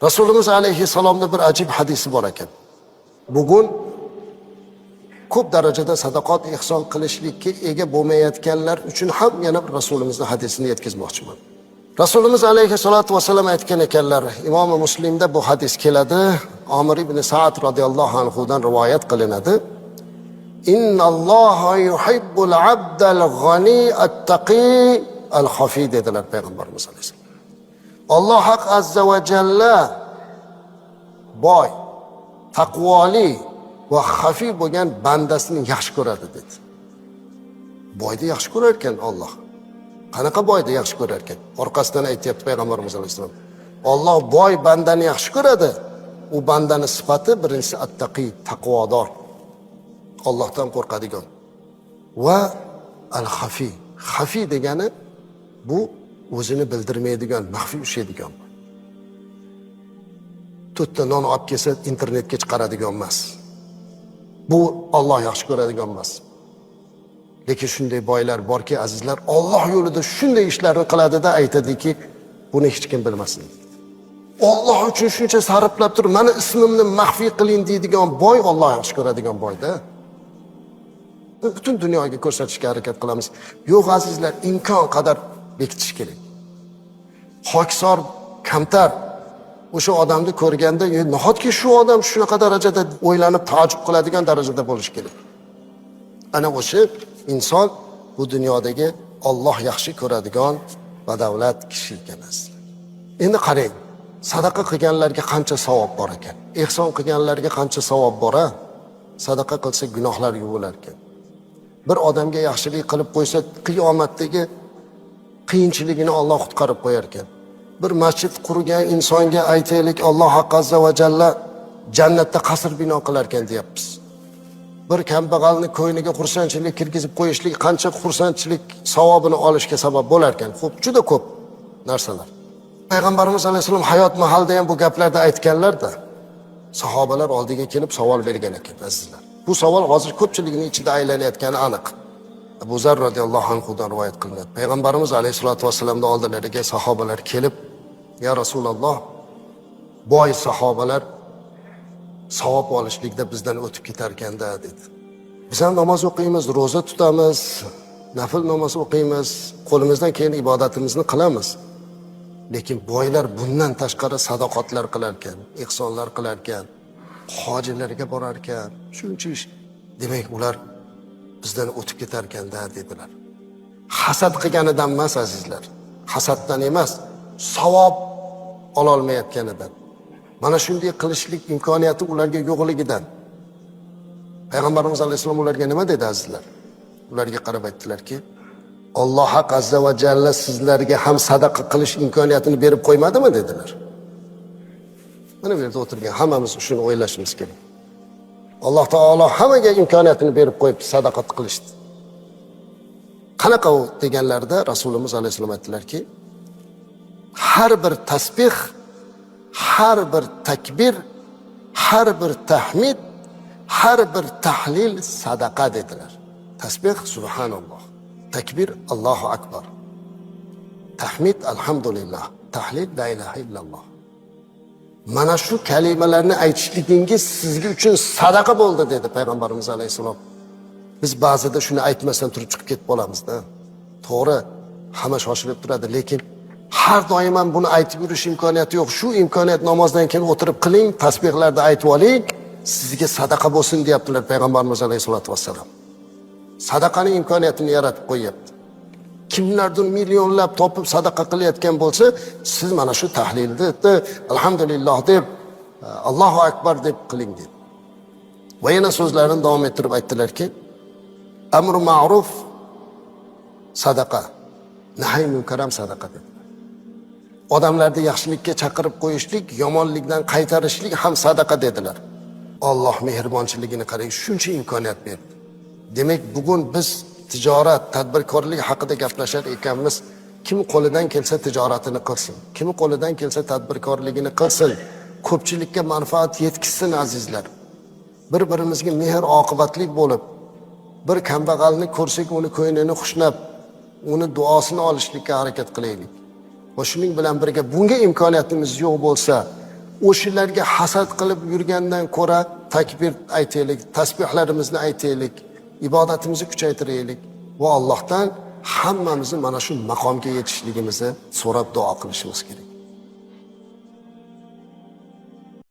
Rasulimiz alayhissalomning bir ajib hadisi bor ekan. Bugun ko'p darajada sadaqat ihson qilishlikka ega bo'lmayotganlar uchun ham yana bir Rasulimizning hadisini yetkazmoqchiman. Rasulimiz alayhissalatu vasallam aytgan ekanlar, Imom Muslimda bu hadis keladi, Amir ibn Sa'd radhiyallohu anhu dan rivoyat qilinadi. Innalloha yuhibbul abdal g'ani at-taqi al-khafi dedilar payg'ambarimiz alayhisalom. Alloh haq azza va jalla boy, taqvoli va xafiy bo'lgan bandasini yaxshi ko'radi dedi. Boyni yaxshi ko'rar ekan Alloh. Qanaqa boyni yaxshi ko'rar ekan? Orqasidan aytayapti payg'ambarimiz alayhisalom. Alloh boy bandani yaxshi ko'radi. U bandani sifati birinchisi at-taqi, taqvodor. Allohdan qo'rqadigan. Va al-xafiy. Xafiy degani bu o'zini bildirmaydigan, maxfiy ushlaydigan. To'rtta non olib kelsa internetga chiqaradigan emas. Bu Alloh yaxshi ko'radigan emas. Lekin shunday boylar borki, azizlar, Alloh yo'lida shunday ishlarni qiladida aytadiki, buni hech kim bilmasin. Alloh uchun shuncha sarflab turib, meni ismimni maxfiy qiling deydigan boy Alloh yaxshi ko'radigan boyda. Butun dunyoga ko'rsatishga harakat qilamiz. Yo'q azizlar, imkon qadar bekitish kerak. Hokisor, kamtar o'sha odamni ko'rganda, nahotki shu odam shunaqa darajada o'ylanib taajjub qiladigan darajada bo'lishi kerak. Ana o'sha inson bu dunyodagi Alloh yaxshi ko'radigan badavlat kishi emas. Endi qarang, sadaqa qilganlarga qancha savob bor ekan. Ihson qilganlarga qancha savob bor-a? Sadaqa qilsa gunohlar yuvilar ekan. Bir odamga yaxshilik qilib qo'ysa, qiyomatdagi qiyinchiligini Alloh qutqarib qo'yar ekan. Bir masjid qurgan insonga aytaylik, Alloh azza va jalla jannatda qasr bino qilar ekan deyapmiz. Bir kambag'alni ko'yniga xursandchilik kirgizib qo'yishlik qancha xursandchilik savobini olishga sabab bo'lar ekan. Xo'p, juda ko'p narsalar. Payg'ambarimiz alayhisalom hayot mahalida ham bu gaplarni aytganlar-da. Sahobalar oldiga kelib savol bergan ekan, azizlar. Bu savol hozir ko'pchilikning ichida aylanayotgani aniq. Abu Zar radhiyallohu anhu dan rivoyat qilinadi. Payg'ambarimiz alayhisolatu vasallamning oldilariga sahobalar kelib, "Ya Rasululloh, boy sahobalar savob olishlikda bizdan o'tib ketar ekanda" dedi. Biz ham namoz o'qiymiz, roza tutamiz, nafil namoz o'qiymiz, qo'limizdan kelgan ibodatimizni qilamiz. Lekin boylar bundan tashqari sadoqatlar qilar ekan, ihsonlar qilar ekan, hojilarga borar ekan, shuncha ish. Demak, ular bizdan o'tib ketar ekanda dedilar. Hasad qilganidan emas azizlar. Hasaddan emas, savob ola olmayotganidan. Mana shunday qilishlik imkoniyati ularga yo'qligidan. Payg'ambarimiz alayhisalom ularga nima dedi azizlar? Ularga qarab aytdilarki, Alloh azza va jalla sizlarga ham sadaqa qilish imkoniyatini berib qo'ymadimi dedilar. Mana bu yerda o'tirgan hammamiz shuni o'ylashimiz kerak. Alloh taolo hammaga imkoniyatini berib qo'yibdi sadaqat qilishni. Qanaqa u deganlarda Rasulimiz alayhisalom aytdilarki, har bir tasbih, har bir takbir, har bir tahmid, har bir tahlil sadaqa dedilar. Tasbih subhanalloh, takbir Allohu akbar, tahmid alhamdulillah, tahlil la ilaha illalloh. Mana shu kalimalarni aytishligingiz sizga uchun sadaqa bo'ldi dedi payg'ambarimiz alayhisalom. Biz ba'zida shuni aytmasdan turib chiqib ketib qolamiz-da. To'g'ri, hamma shoshilib turadi, lekin har doim ham buni aytib yurish imkoniyati yo'q. Shu imkoniyat namozdan keyin o'tirib qiling, tasbihlarni aytib oling, sizga sadaqa bo'lsin deyaptilar payg'ambarimiz alayhisolatu vassalam. Sadaqaning imkoniyatini yaratib qo'yapti. Kimlardir millionlab topib sadaqa qilayotgan bo'lsa, siz mana shu tahlilni alhamdulillah deb, Allohu akbar deb qiling dedi. Va yana so'zlarini davom ettirib aytdilarki, amru ma'ruf sadaqa, nahy munkar ham sadaqa dedi. Odamlarni yaxshilikka chaqirib qo'yishlik, yomonlikdan qaytarishlik ham sadaqa dedilar. Alloh mehribonchiligini qarang, shuncha imkoniyat berdi. Demak, bugun biz tijorat, tadbirkorlik haqida gaplashar ekanmiz. Kim qo'lidan kelsa tijoratini qilsin, kim qo'lidan kelsa tadbirkorligini qilsin, ko'pchilikka manfaat yetkazsin azizlar. Bir-birimizga mehr oqibatli bo'lib, bir kambag'alni ko'rsak uni ko'nglini xushnab, uni duosini olishlikka harakat qilaylik. Va shuning bilan birga bunga imkoniyatimiz yo'q bo'lsa, o'shalarga hasad qilib yurgandan ko'ra takbir aytaylik, tasbihlarimizni aytaylik, ibodatimizni kuchaytiraylik va Allohdan hammamizni mana shu maqomga yetishligimizni so'rab duo qilishimiz kerak.